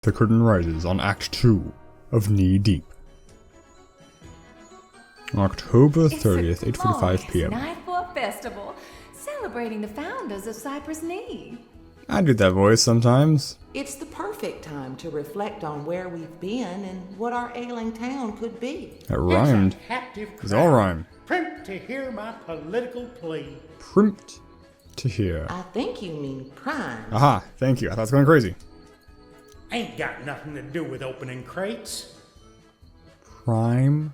The curtain rises on Act 2 of Knee Deep. October 30th, 8:45 p.m. Night for a festival, celebrating the founders of Cypress Knee. I do that voice sometimes. It's the perfect time to reflect on where we've been and what our ailing town could be. That rhymed. It's all rhyme. Primp to hear my political plea. Primpt to hear. I think you mean prime. Aha, thank you. I thought it was going crazy. Ain't got nothing to do with opening crates. Crime.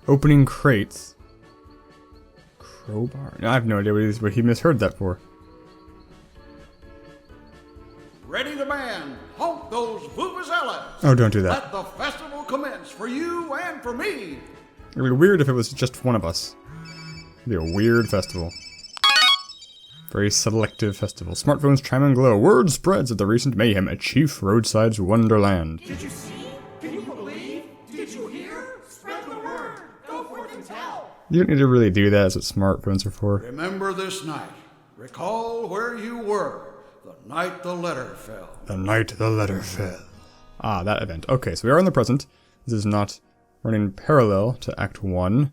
Opening crates. Crowbar. No, I have no idea what he misheard that for. Ready to band, honk those vuvuzelas. Oh, don't do that. Let the festival commence for you and for me. It would be weird if it was just one of us. It'd be a weird festival. Very selective festival. Smartphones chime and glow. Word spreads of the recent mayhem at Chief Roadside's Wonderland. Did you see? Can you believe? Did you hear? Spread the word. Go forth and tell. You don't need to really do that. That's what smartphones are for. Remember this night. Recall where you were the night the letter fell. The night the letter fell. Ah, that event. Okay, so we are in the present. This is not running parallel to Act 1.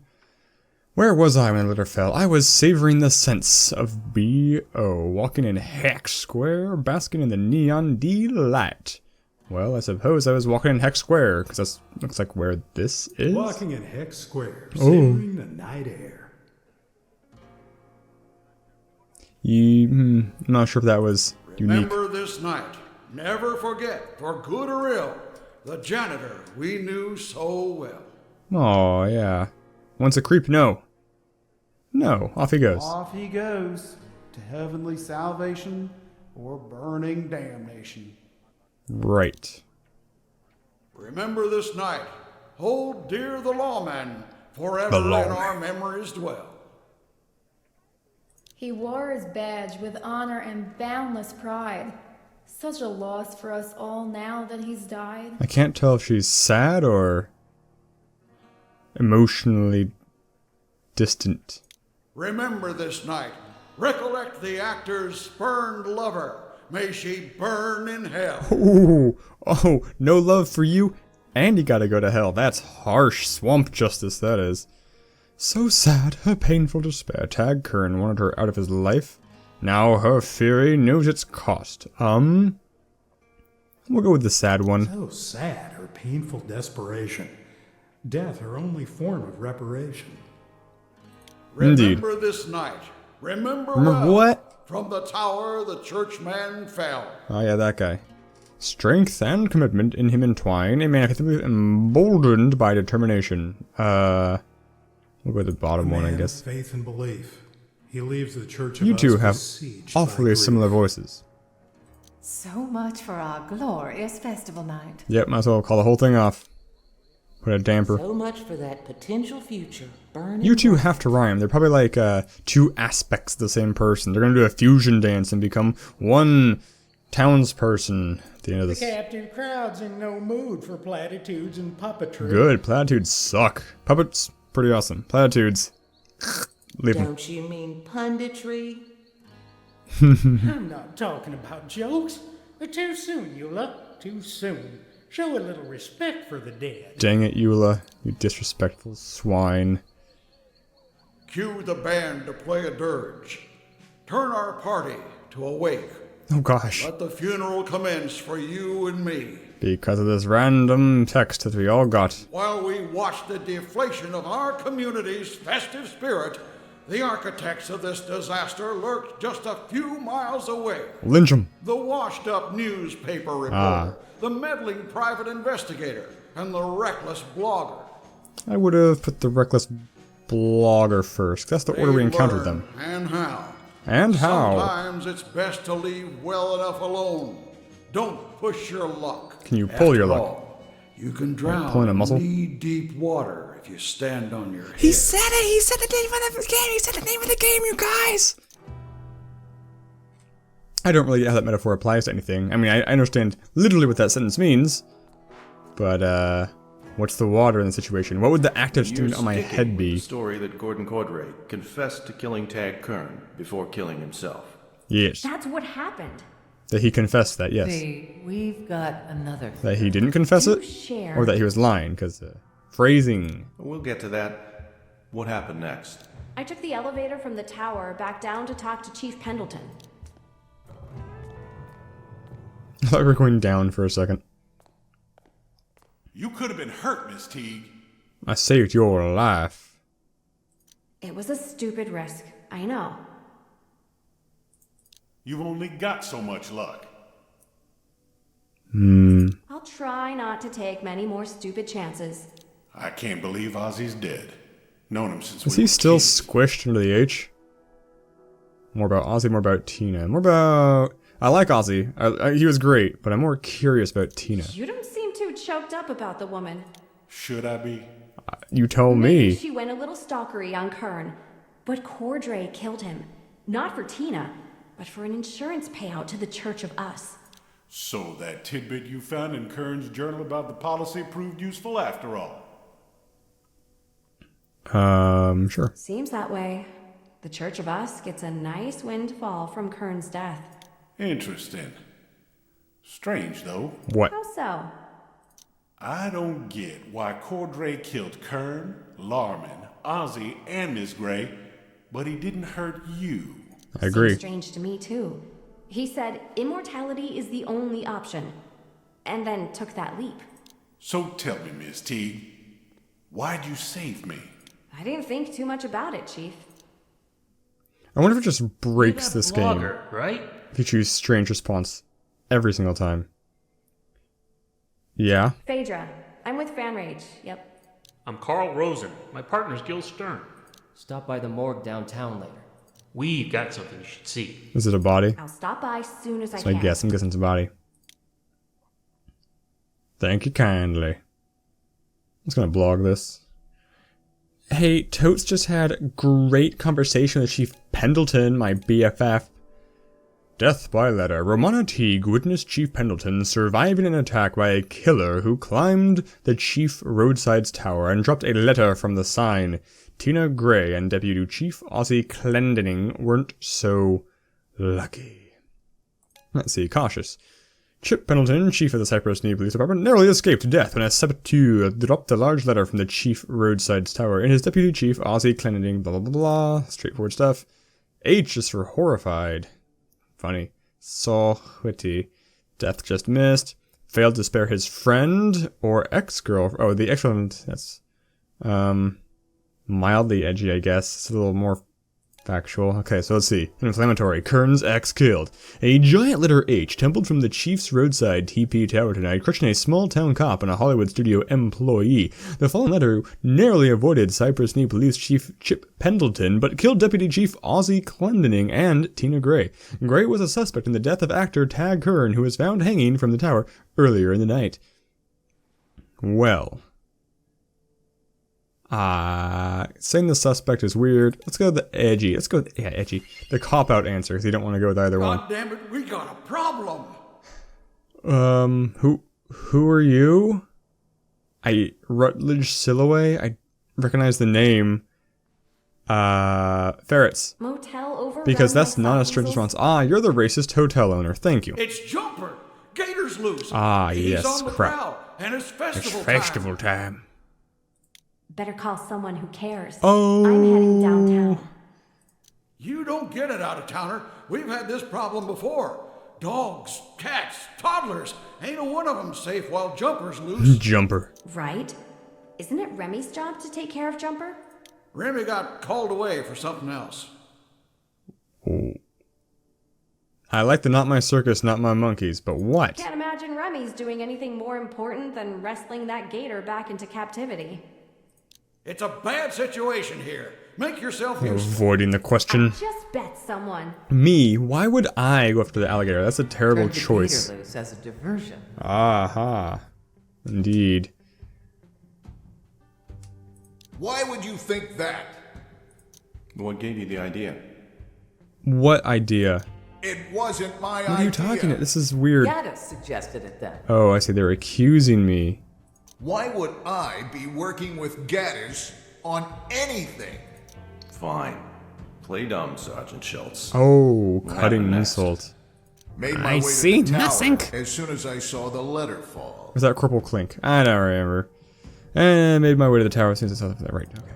Where was I when the letter fell? I was savoring the scents of B.O., walking in Hex Square, basking in the neon delight. Well, I suppose I was walking in Hex Square, because that looks like where this is. Walking in Hex Square, savoring the night air. I'm not sure if that was unique. Remember this night. Never forget, for good or ill, the janitor we knew so well. Oh, yeah. Once a creep, no. No, off he goes. Off he goes to heavenly salvation or burning damnation. Right. Remember this night. Hold dear the lawman, forever in our memories dwell. He wore his badge with honor and boundless pride. Such a loss for us all now that he's died. I can't tell if she's sad or emotionally distant. Remember this night. Recollect the actor's spurned lover. May she burn in hell. Ooh, oh, no love for you, and you gotta go to hell. That's harsh swamp justice, that is. So sad, her painful despair. Tag Kern wanted her out of his life. Now her fury knows its cost. We'll go with the sad one. So sad, her painful desperation. Death, her only form of reparation. Indeed. Remember this night. Remember what? From the tower the churchman fell. Oh yeah, that guy. Strength and commitment in him entwine, a man emboldened by determination. We'll go with the bottom one, I guess. Faith and belief. He leaves the church of You two have besieged awfully by similar grief. voices. So much for our glorious festival night. Yep, might as well call the whole thing off. Put a damper. So much for that potential future burning. You two have to rhyme. They're probably like two aspects of the same person. They're gonna do a fusion dance and become one townsperson at the end of The this. captive crowd's in no mood for platitudes and puppetry. Good. Platitudes suck. Puppets, pretty awesome. Platitudes. Leave them. Don't you mean punditry? I'm not talking about jokes. Too soon, Eula. Too soon. Show a little respect for the dead. Dang it, Eula. You disrespectful swine. Cue the band to play a dirge. Turn our party to a wake. Oh gosh. Let the funeral commence for you and me. Because of this random text that we all got. While we watch the deflation of our community's festive spirit, the architects of this disaster lurked just a few miles away. Lynch 'em. The washed-up newspaper reporter, the meddling private investigator, and the reckless blogger. I would have put the reckless blogger first. That's the order we encountered them. And how. And how? Sometimes it's best to leave well enough alone. Don't push your luck. Can you pull your luck? All, you can drown pulling a muscle? in knee-deep water if you stand on your head. He said it! He said the name of the game! He said the name of the game, you guys! I don't really get how that metaphor applies to anything. I mean, I understand literally what that sentence means, but, what's the water in the situation? What would the active student on my head be? The story that Gordon Cordray confessed to killing Tag Kern before killing himself. Yes. That's what happened. That he confessed that, yes. See, we've got another That he didn't confess Do it? share. Or that he was lying, because phrasing. We'll get to that. What happened next? I took the elevator from the tower back down to talk to Chief Pendleton. I thought we were going down for a second. You could have been hurt, Miss Teague. I saved your life. It was a stupid risk, I know. You've only got so much luck. I'll try not to take many more stupid chances. I can't believe Ozzy's dead. Known him since Is we he were still kids. squished into the H? More about Ozzy, more about Tina. More about... I like Ozzy. He was great, but I'm more curious about Tina. You don't seem too choked up about the woman. Should I be? You told Maybe me. she went a little stalkery on Kern, but Cordray killed him. Not for Tina, but for an insurance payout to the Church of Us. So that tidbit you found in Kern's journal about the policy proved useful after all. Sure. Seems that way. The Church of Us gets a nice windfall from Kern's death. Interesting. Strange, though. What? How so? I don't get why Cordray killed Kern, Larman, Ozzy, and Miss Gray, but he didn't hurt you. I agree. Seems strange to me, too. He said immortality is the only option, and then took that leap. So tell me, Miss Teague, why'd you save me? I didn't think too much about it, Chief. I wonder if it just breaks You're this that game. blogger, right? If you choose strange response every single time. Yeah? Phaedra. I'm with Fanrage. Yep. I'm Carl Rosen. My partner's Gil Stern. Stop by the morgue downtown later. We've got something you should see. Is it a body? I'll stop by as soon as I So can. I'm guessing it's a body. Thank you kindly. I'm just gonna blog this. Hey, Totes just had a great conversation with Chief Pendleton, my BFF. Death by letter. Romana Teague witnessed Chief Pendleton surviving an attack by a killer who climbed the Chief Roadside's tower and dropped a letter from the sign. Tina Gray and Deputy Chief Ozzy Clendening weren't so lucky. Let's see, cautious. Chip Pendleton, chief of the Cypress Knee Police Department, narrowly escaped death when a Septu dropped a large letter from the Chief Roadside's tower. In his Deputy Chief, Ozzy Clendening, blah blah blah blah. Straightforward stuff. H is for horrified. Funny. So witty. Death just missed. Failed to spare his friend or ex-girl. Oh, the ex-girlfriend. That's mildly edgy, I guess. It's a little more factual. Okay, so let's see. Inflammatory. Kern's ex killed. A giant letter H tumbled from the Chief's Roadside TP tower tonight, crushing a small-town cop and a Hollywood studio employee. The fallen letter narrowly avoided Cypress Knee Police Chief Chip Pendleton, but killed Deputy Chief Ozzy Clendening and Tina Gray. Gray was a suspect in the death of actor Tag Kern, who was found hanging from the tower earlier in the night. Well... saying the suspect is weird. Let's go with the edgy. Let's go with, edgy. The cop-out answer, because you don't want to go with either one. God damn it, we got a problem. Who are you? Rutledge Silloway? I recognize the name. Ferrets. Motel over. Because that's not a strange response. You're the racist hotel owner. Thank you. It's Jumper. Gator's loose. Yes, He's on the crap. prowl, and it's festival It's time. festival time. Better call someone who cares. Oh. I'm heading downtown. You don't get it, out-of-towner. We've had this problem before. Dogs, cats, toddlers. Ain't a one of them safe while Jumper's loose. Jumper. Right? Isn't it Remy's job to take care of Jumper? Remy got called away for something else. Oh. I like the not my circus, not my monkeys, but what? Can't imagine Remy's doing anything more important than wrestling that gator back into captivity. It's a bad situation here. Make yourself useful. Avoiding the question. I just bet someone. Me? Why would I go after the alligator? That's a terrible Turned the choice. gator loose as a diversion. Aha. Indeed. Why would you think that? What gave you the idea? What idea? It wasn't my idea. What are you talking about? This is weird. Gaddis suggested it then. Oh, I see. They're accusing me. Why would I be working with Gaddis on anything? Fine. Play dumb, Sergeant Schultz. Oh, What cutting happened next? insult. Made my I way to see the tower nothing. as soon as I saw the letter fall. Was that Corporal Clink? I don't remember. And made my way to the tower as soon as I saw that. Right, okay.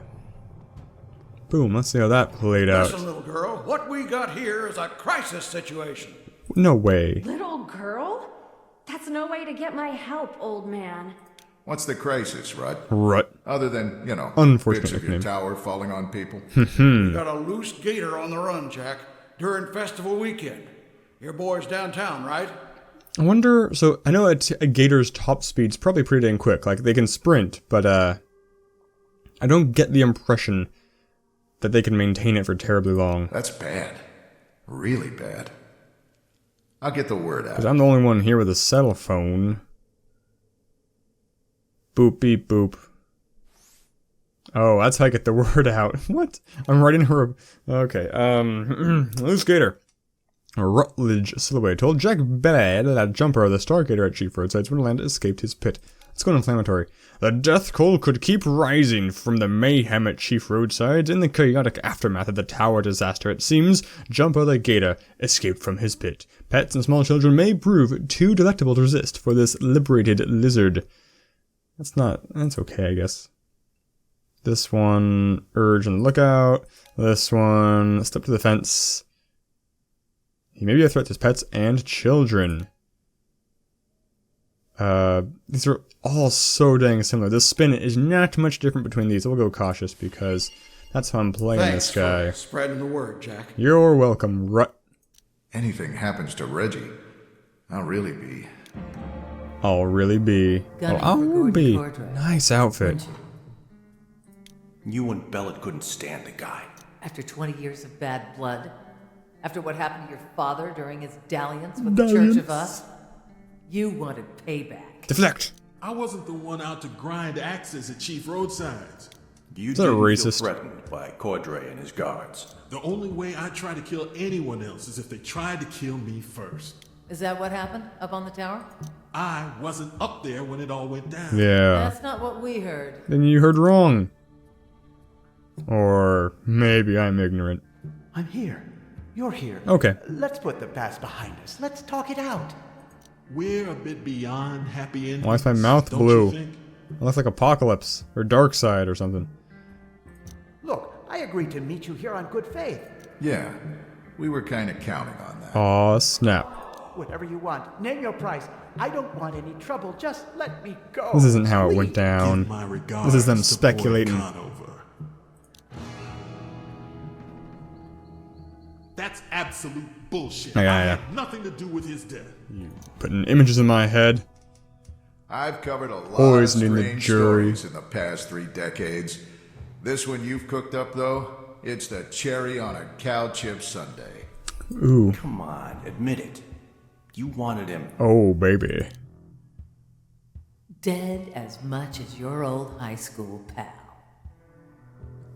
Boom, let's see how that played out. Listen, little girl, what we got here is a crisis situation. No way. Little girl? That's no way to get my help, old man. What's the crisis, Rut? Rut. Other than, you know, Unfortunate bits of your nickname. tower falling on people. We got a loose gator on the run, Jack, during festival weekend. Your boy's downtown, right? I wonder, so I know a gator's top speed's probably pretty dang quick, like they can sprint, but I don't get the impression that they can maintain it for terribly long. That's bad. Really bad. I'll get the word out. Because I'm the only one here with a cell phone. Boop beep boop. Oh, that's how I get the word out. What? I'm writing her a... Okay, loose gator. Rutledge Silhouette told Jack Bellet that Jumper, the Star Gator at Chief Roadside's Wonderland, escaped his pit. Let's go inflammatory. The death toll could keep rising from the mayhem at Chief Roadsides. In the chaotic aftermath of the tower disaster, it seems Jumper the Gator escaped from his pit. Pets and small children may prove too delectable to resist for this liberated lizard. That's okay, I guess. This one, urge on the lookout. This one, step to the fence. He may be a threat to his pets and children. These are all so dang similar. The spin is not much different between these. We'll go cautious because that's how I'm playing Thanks this guy. for spreading the word, Jack. You're welcome, Rut. Anything happens to Reggie, I'll really be. I'll be. Nice outfit. You and Bellet couldn't stand the guy. After 20 years of bad blood? After what happened to your father during his dalliance with the Church of Us? You wanted payback. Deflect! I wasn't the one out to grind axes at Chief Roadsides. You Is that didn't racist? feel threatened by Cordray and his guards. The only way I try to kill anyone else is if they tried to kill me first. Is that what happened up on the tower? I wasn't up there when it all went down. Yeah. That's not what we heard. Then you heard wrong. Or maybe I'm ignorant. I'm here. You're here. Okay. Let's put the past behind us. Let's talk it out. We're a bit beyond happy endings. Why is my mouth don't blue? you think? It looks like Apocalypse or Dark Side or something. Look, I agreed to meet you here on good faith. Yeah, we were kind of counting on that. Aw, snap. Whatever you want. Name your price. I don't want any trouble. Just let me go. This isn't how it went Give down. my This is them regards to speculating. Boy Conover. That's absolute bullshit. I had nothing to do with his death. Putting images in my head. I've covered a lot Poisoning of the strange jury. stories in the past 3 decades. This one you've cooked up, though, it's the cherry on a cow chip sundae. Ooh. Come on, admit it. You wanted him. Oh, baby. Dead as much as your old high school pal.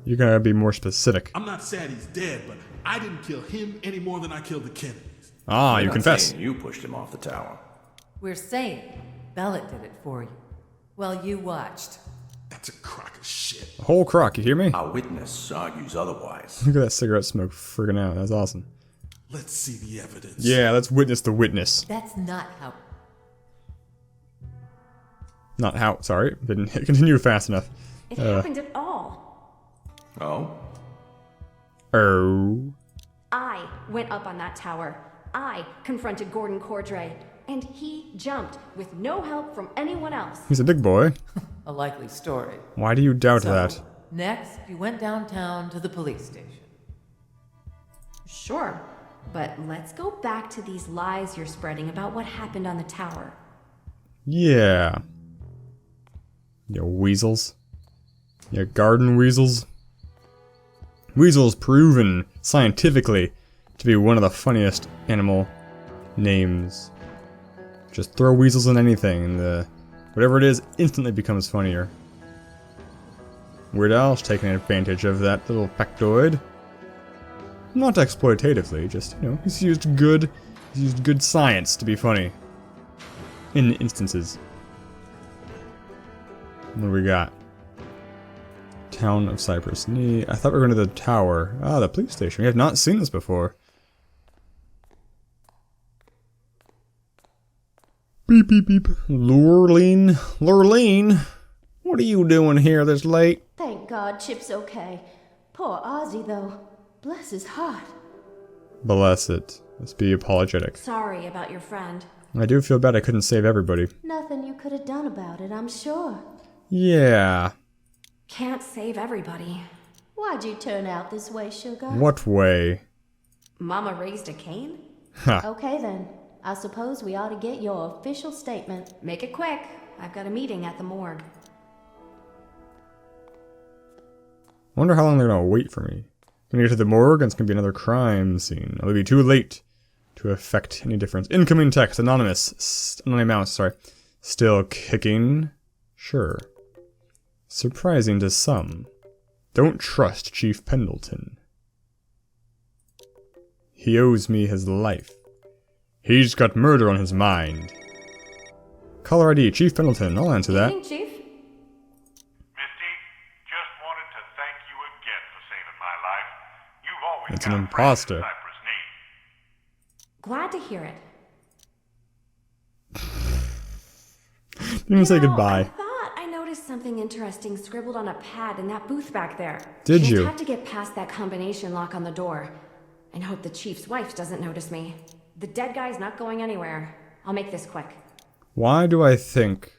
You gotta be more specific. I'm not sad he's dead, but I didn't kill him any more than I killed the Kennedys. Ah, We're you not confess. saying you pushed him off the tower. We're saying Bellet did it for you. Well, you watched. That's a crock of shit. A whole crock, you hear me? Our witness argues otherwise. Look at that cigarette smoke friggin' out. That's awesome. Let's see the evidence. Yeah, let's witness the witness. That's not how. Not how, sorry. Didn't continue fast enough. It happened at all. Oh? Oh. I went up on that tower. I confronted Gordon Cordray, and he jumped with no help from anyone else. He's a big boy. A likely story. Why do you doubt So, that? Next, you went downtown to the police station. Sure, but let's go back to these lies you're spreading about what happened on the tower. Yeah. You weasels. You garden weasels. Weasel's proven scientifically to be one of the funniest animal names. Just throw weasels in anything and whatever it is instantly becomes funnier. Weird Al's taking advantage of that little factoid. Not exploitatively, just, you know, he's used good science to be funny. In instances. What do we got? Town of Cypress Knee. I thought we were going to the tower. Ah, the police station. We have not seen this before. Beep, beep, beep. Lurleen. Lurleen? What are you doing here this late? Thank God Chip's okay. Poor Ozzy, though. Bless his heart. Bless it. Let's be apologetic. Sorry about your friend. I do feel bad I couldn't save everybody. Nothing you could have done about it, I'm sure. Yeah. Can't save everybody. Why'd you turn out this way, Sugar? What way? Mama raised a Cain? Ha. Okay then. I suppose we ought to get your official statement. Make it quick. I've got a meeting at the morgue. I wonder how long they're gonna wait for me. I'm gonna get to the morgue and it's gonna be another crime scene. It'll be too late to affect any difference. Incoming text, anonymous. Anonymous, sorry. Still kicking? Sure. Surprising to some. Don't trust Chief Pendleton. He owes me his life. He's got murder on his mind. Caller ID, Chief Pendleton. I'll answer that. Evening, Chief. Misty, just wanted to thank you again for saving my life. You've always It's an got a friend in imposter. Cypress Knee. Glad to hear it. Didn't even say goodbye. I thought I noticed something interesting scribbled on a pad in that booth back there. Did Just you? have to get past that combination lock on the door. And hope the chief's wife doesn't notice me. The dead guy's not going anywhere. I'll make this quick. Why do I think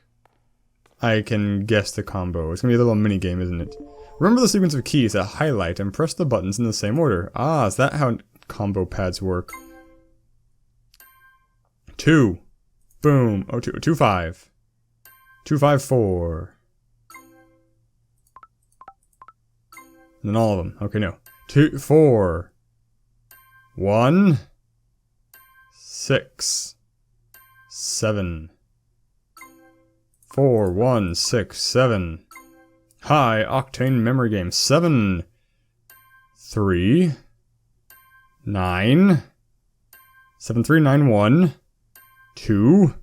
I can guess the combo? It's gonna be a little mini game, isn't it? Remember the sequence of keys that highlight and press the buttons in the same order. Ah, is that how combo pads work? 2. Boom. Oh, 2, 2, 5. 2, 5, 4. And then all of them. Okay, no. 2, 4. 1. 6. 7. 4, 1, 6, 7. High octane memory game. 7. 3. 9. 7, 3, 9, 1. 2.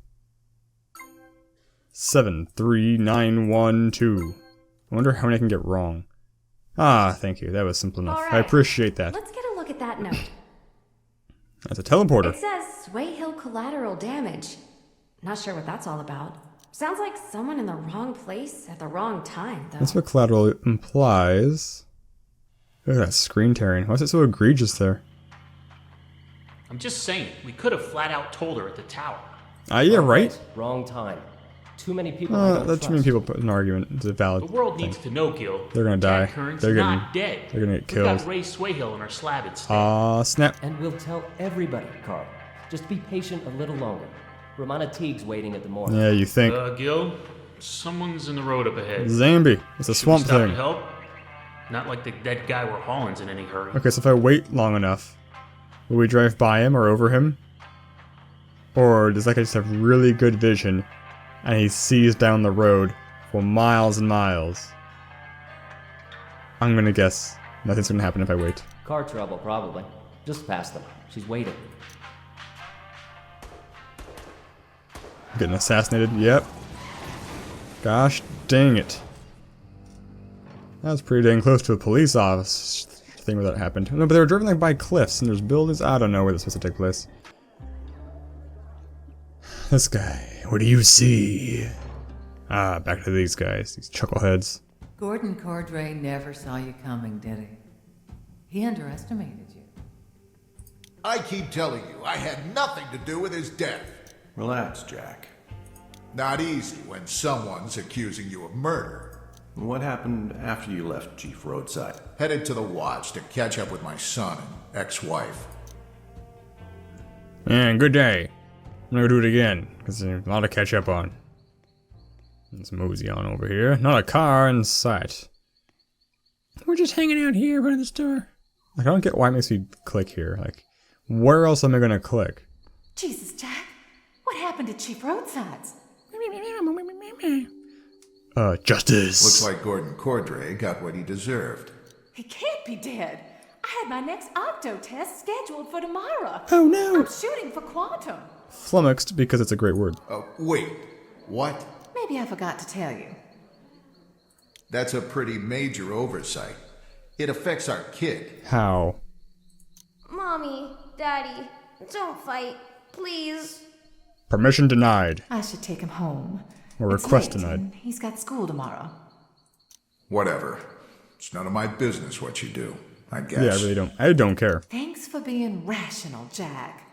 7, 3, 9, 1, 2. I wonder how many I can get wrong. Ah, thank you. That was simple enough. All I right. appreciate that. Let's get a look at that note. That's a teleporter. It says Sway Hill collateral damage. Not sure what that's all about. Sounds like someone in the wrong place at the wrong time, though. That's what collateral implies. Look at that screen tearing. Why is it so egregious there? I'm just saying, we could have flat out told her at the tower. Ah, yeah, right? Wrong time. Too many people I don't Too many trust. people put an argument. It's a valid The world thing. needs to know, Gil. They're gonna die. Jack Kern's They're getting, not dead. They're gonna get We've killed. got Ray Swayhill in our slab instead. Aw, snap. And we'll tell everybody, Carl. Just be patient a little longer. Romana Teague's waiting at the morgue. Yeah, you think. Gil, someone's in the road up ahead. Zambi. It's a Should we swamp stop thing. and help? Not like the dead guy where Holland's in any hurry. Okay, so if I wait long enough, will we drive by him or over him? Or does that guy just have really good vision and he sees down the road for miles and miles? I'm gonna guess nothing's gonna happen if I wait. Car trouble, probably. Just past them. She's waiting. Getting assassinated, yep. Gosh dang it. That was pretty dang close to a police office thing where that happened. No, but they were driven like by cliffs and there's buildings. I don't know where this was supposed to take place. This guy, what do you see? Ah, back to these guys, these chuckleheads. Gordon Cordray never saw you coming, did he? He underestimated you. I keep telling you, I had nothing to do with his death. Relax, Jack. Not easy when someone's accusing you of murder. What happened after you left Chief Roadside? Headed to the watch to catch up with my son and ex-wife. Man, good day. I'm gonna do it again, because there's a lot to catch up on. Let's mosey on over here. Not a car in sight. We're just hanging out here in front of the store. Like, I don't get why it makes me click here. Like, where else am I gonna click? Jesus, Jack. What happened to Chief Roadsides? Justice. Looks like Gordon Cordray got what he deserved. He can't be dead. I had my next octo test scheduled for tomorrow. Oh no! I'm shooting for quantum. Flummoxed because it's a great word. Oh, wait. What? Maybe I forgot to tell you. That's a pretty major oversight. It affects our kid. Mommy, Daddy, don't fight, please. Permission denied. I should take him home. Or It's request late, denied. and he's got school tomorrow. Whatever. It's none of my business what you do, I guess. Yeah, I really don't. I don't care. Thanks for being rational, Jack.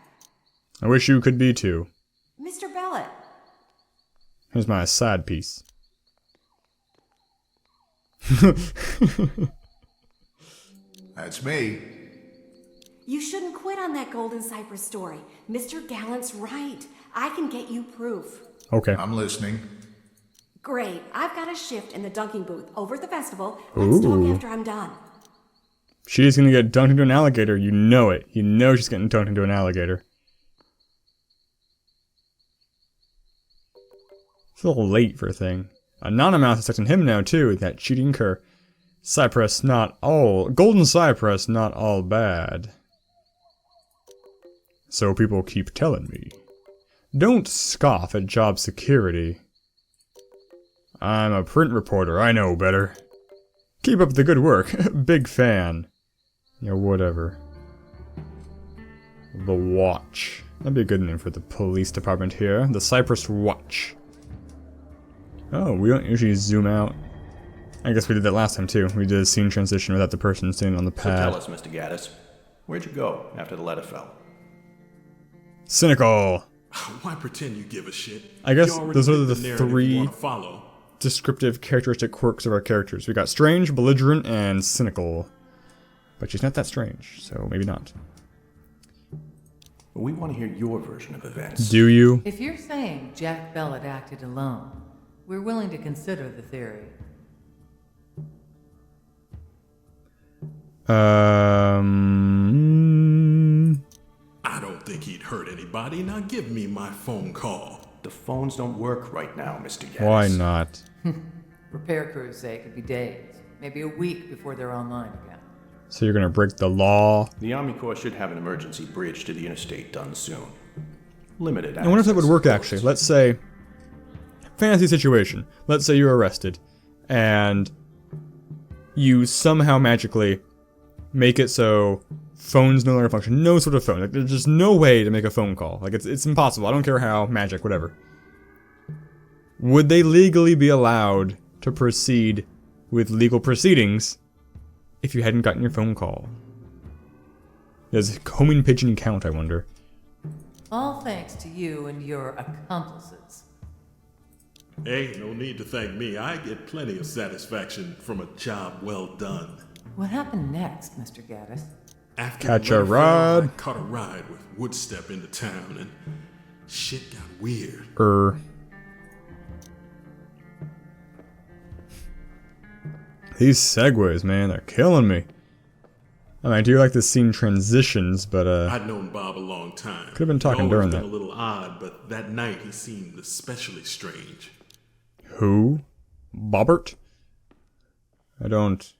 I wish you could be too. Mr. Bellet. Here's my side piece. That's me. You shouldn't quit on that Golden Cypress story. Mr. Gallant's right. I can get you proof. Okay. I'm listening. Great. I've got a shift in the dunking booth over at the festival. Let's talk Ooh. after I'm done. She's gonna get dunked into an alligator. You know it. You know she's getting dunked into an alligator. It's a little late for a thing. Anonymous is texting him now too, that cheating cur. Cypress not all... Golden Cypress not all bad. So people keep telling me. Don't scoff at job security. I'm a print reporter, I know better. Keep up the good work, big fan. Yeah, whatever. The Watch. That'd be a good name for the police department here. The Cypress Watch. Oh, we don't usually zoom out. I guess we did that last time too. We did a scene transition without the person sitting on the pad. So tell us, Mr. Gaddis, where'd you go after the letter fell? Cynical. Why pretend you give a shit? I guess those are the narrative you three wanna follow. descriptive characteristic quirks of our characters. We got strange, belligerent, and cynical. But she's not that strange, so maybe not. We want to hear your version of events. Do you? If you're saying Jack Bellet acted alone, we're willing to consider the theory. I don't think he'd hurt anybody. Now give me my phone call. The phones don't work right now, Mr. Gaddis. Why not? Repair crews say it could be days, maybe a week before they're online again. So you're gonna break the law? The Army Corps should have an emergency bridge to the interstate done soon. Limited access. I wonder if that would work actually. Let's say, fantasy situation. Let's say you're arrested, and you somehow magically make it so phones no longer function. No sort of phone. Like, there's just no way to make a phone call. Like, it's impossible. I don't care how, magic, whatever. Would they legally be allowed to proceed with legal proceedings if you hadn't gotten your phone call? Does homing pigeon count, I wonder? All thanks to you and your accomplices. Hey, no need to thank me. I get plenty of satisfaction from a job well done. What happened next, Mr. Gaddis? After Catch the a letter ride. fell, I caught a ride with Woodstep into town, and shit got weird. These segues, man, they're killing me. I mean, I do like the scene transitions, but I'd known Bob a long time. Could have been talking He'd during always that. been a little odd, but that night he seemed especially strange. Who? Bobbert? I don't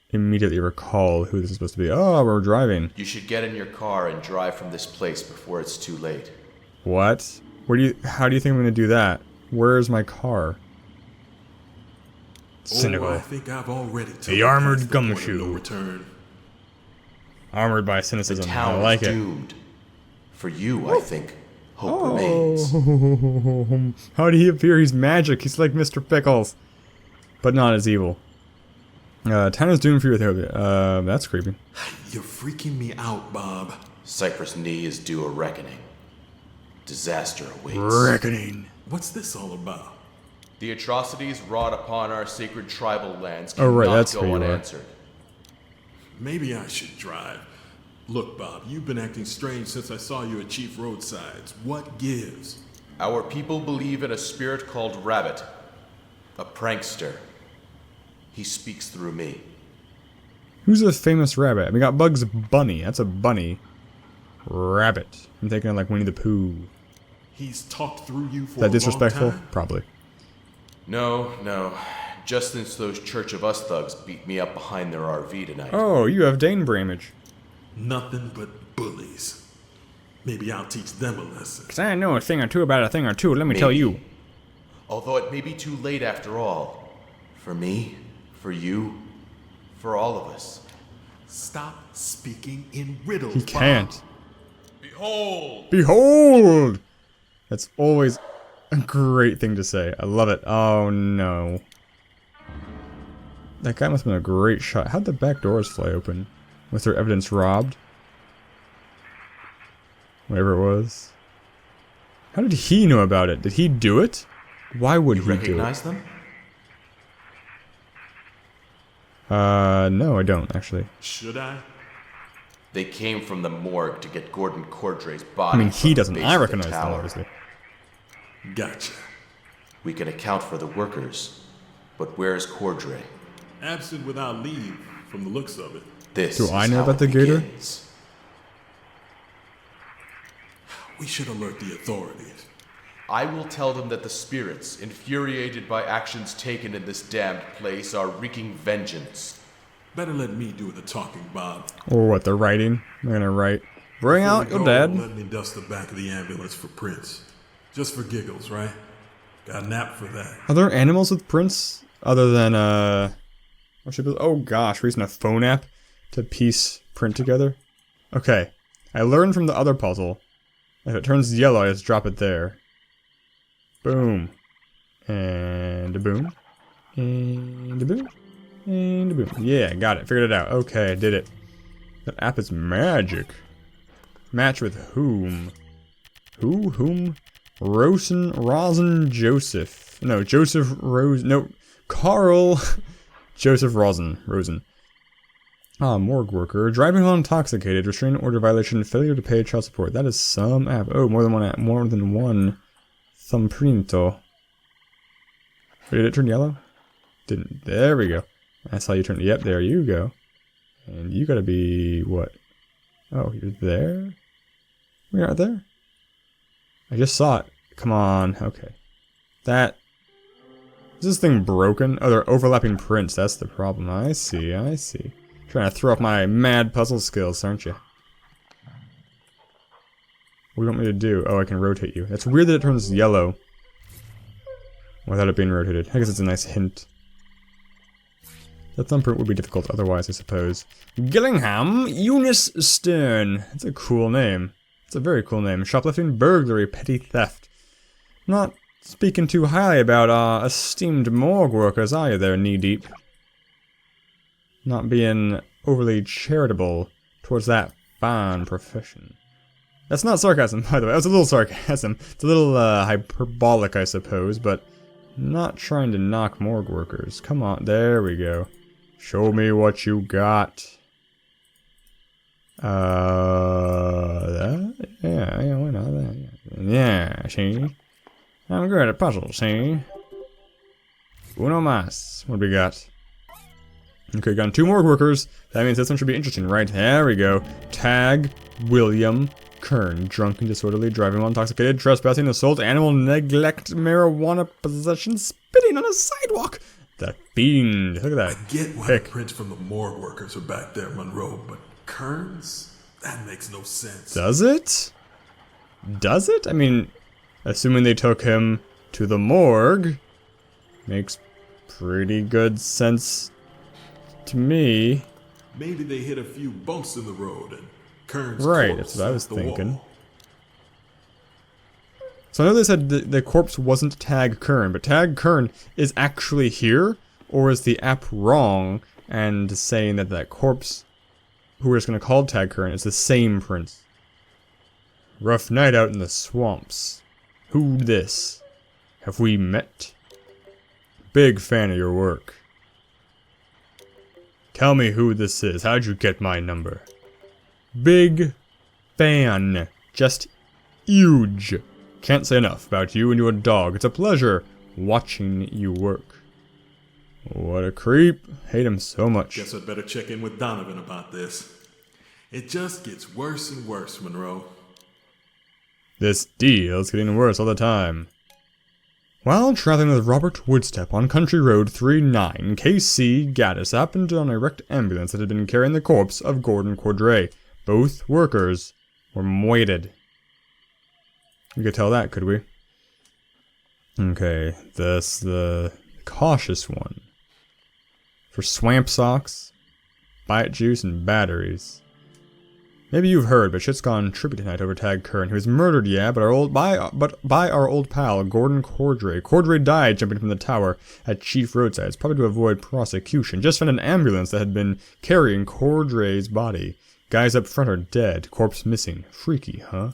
immediately recall who this is supposed to be. Oh, we're driving. You should get in your car and drive from this place before it's too late. What? How do you think I'm gonna do that? Where's my car? Cynical. Oh, I think I've already The armored past the point of gumshoe. no return. Armored by cynicism. The town I like is it. doomed. For you, I think, hope remains. Oh, how did he appear? He's magic. He's like Mr. Pickles, but not as evil. Town is doomed for you. That's creepy. You're freaking me out, Bob. Cypress Knee is due a reckoning. Disaster awaits. Reckoning. What's this all about? The atrocities wrought upon our sacred tribal lands Oh, right, cannot that's who go you are. unanswered. Maybe I should drive. Look, Bob, you've been acting strange since I saw you at Chief Roadside's. What gives? Our people believe in a spirit called Rabbit, a prankster. He speaks through me. Who's a famous rabbit? We got Bugs Bunny. That's a bunny. Rabbit. I'm thinking like Winnie the Pooh. He's talked through you for Is that a disrespectful? long time? Probably. No. Just since those Church of Us thugs beat me up behind their RV tonight. Oh, you have Dane Bramage. Nothing but bullies. Maybe I'll teach them a lesson. Because I know a thing or two about a thing or two, let me tell you. Although it may be too late after all. For me, for you, for all of us. Stop speaking in riddles, He can't. Behold! Behold! That's always a great thing to say. I love it. Oh no. That guy must have been a great shot. How'd the back doors fly open? Was there evidence robbed? Whatever it was. How did he know about it? Did he do it? Why would he do it? Recognize them? No, I don't, actually. Should I? They came from the morgue to get Gordon Cordray's body. I mean, he from the doesn't. base I of the recognize them, tower. obviously. Gotcha. We can account for the workers, but where's Cordray? Absent without leave, from the looks of it. This Do is I know how about the it gator? begins. We should alert the authorities. I will tell them that the spirits, infuriated by actions taken in this damned place, are wreaking vengeance. Better let me do the talking, Bob. Or what, the writing? They're gonna write, bring Before out we your go, dad. Let me dust the back of the ambulance for prints. Just for giggles, right? Got a nap for that. Are there animals with prints? Other than, oh gosh, we're using a phone app to piece print together? Okay. I learned from the other puzzle. If it turns yellow, I just drop it there. Boom. And a boom. And a boom. And a boom. Yeah, got it. Figured it out. Okay, I did it. That app is magic. Match with whom? Whom? Rosen Joseph. No, Joseph Rose. No, Carl Joseph Rosen. Ah, morgue worker. Driving while intoxicated. Restraining order violation. Failure to pay child support. That is some app. Oh, more than one app. More than one. Thumbprinto. Wait, did it turn yellow? Didn't. There we go. That's how you turn. Yep, there you go. And you gotta be what? Oh, you're there? We are there? I just saw it. Come on. Okay. That. Is this thing broken? Oh, they're overlapping prints. That's the problem. I see. Trying to throw up my mad puzzle skills, aren't you? What do you want me to do? Oh, I can rotate you. That's weird that it turns yellow without it being rotated. I guess it's a nice hint. The thumbprint would be difficult otherwise, I suppose. Gillingham Eunice Stern. That's a cool name. It's a very cool name. Shoplifting, burglary, petty theft. Not speaking too highly about our esteemed morgue workers, are you there, knee-deep? Not being overly charitable towards that fine profession. That's not sarcasm, by the way. That was a little sarcasm. It's a little hyperbolic, I suppose, but not trying to knock morgue workers. Come on, there we go. Show me what you got. That? Yeah, why not that? Yeah, see? I'm good at puzzles, see? Uno mas. What do we got? Okay, got 2 morgue workers. That means this one should be interesting, right? There we go. Tag William Kern. Drunk and disorderly, driving while intoxicated, trespassing, assault, animal neglect, marijuana possession, spitting on a sidewalk. The fiend. Look at that. I get why the prints from the morgue workers are back there, Monroe, but Kern's? That makes no sense. Does it? Does it? I mean, assuming they took him to the morgue, makes pretty good sense to me. Maybe they hit a few bumps in the road and Kern's right, corpse that's what I was left the thinking. wall. So I know they said the corpse wasn't Tag Kern, but Tag Kern is actually here? Or is the app wrong and saying that that corpse, who we're just going to call Tag Kern, is the same prince? Rough night out in the swamps. Who this? Have we met? Big fan of your work. Tell me who this is. How'd you get my number? Big fan. Just huge. Can't say enough about you and your dog. It's a pleasure watching you work. What a creep. Hate him so much. Guess I'd better check in with Donovan about this. It just gets worse and worse, Monroe. This deal's getting worse all the time. While traveling with Robert Woodstep on Country Road 39, KC Gaddis happened on a wrecked ambulance that had been carrying the corpse of Gordon Cordray. Both workers were moited. We could tell that, could we? Okay, this the cautious one. For swamp socks, bite juice, and batteries. Maybe you've heard, but shit's gone trippy tonight over Tag Kern. He was murdered, yeah, by our old pal, Gordon Cordray. Cordray died jumping from the tower at Chief Roadsides, probably to avoid prosecution. Just found an ambulance that had been carrying Cordray's body. Guys up front are dead. Corpse missing. Freaky, huh?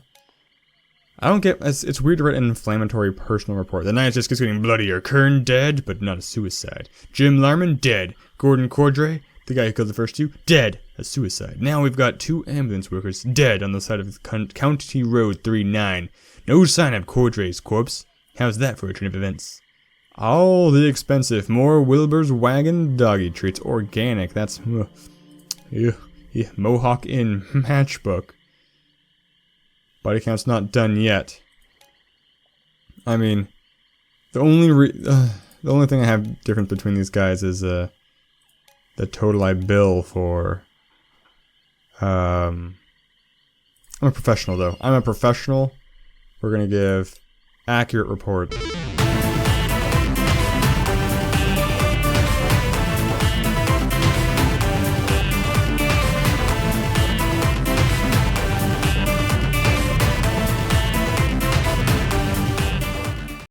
I don't get... It's weird to write an inflammatory personal report. The night just keeps getting bloodier. Kern dead, but not a suicide. Jim Larman, dead. Gordon Cordray, the guy who killed the first two, dead. A suicide. Now we've got 2 ambulance workers dead on the side of County Road 39. No sign of Cordray's corpse. How's that for a turn of events? All the expensive. More Wilbur's Wagon doggy treats. Organic. That's... Mohawk Inn matchbook. Body count's not done yet. I mean, the only thing I have difference between these guys is the total I bill for. I'm a professional though. I'm a professional. We're gonna give accurate report.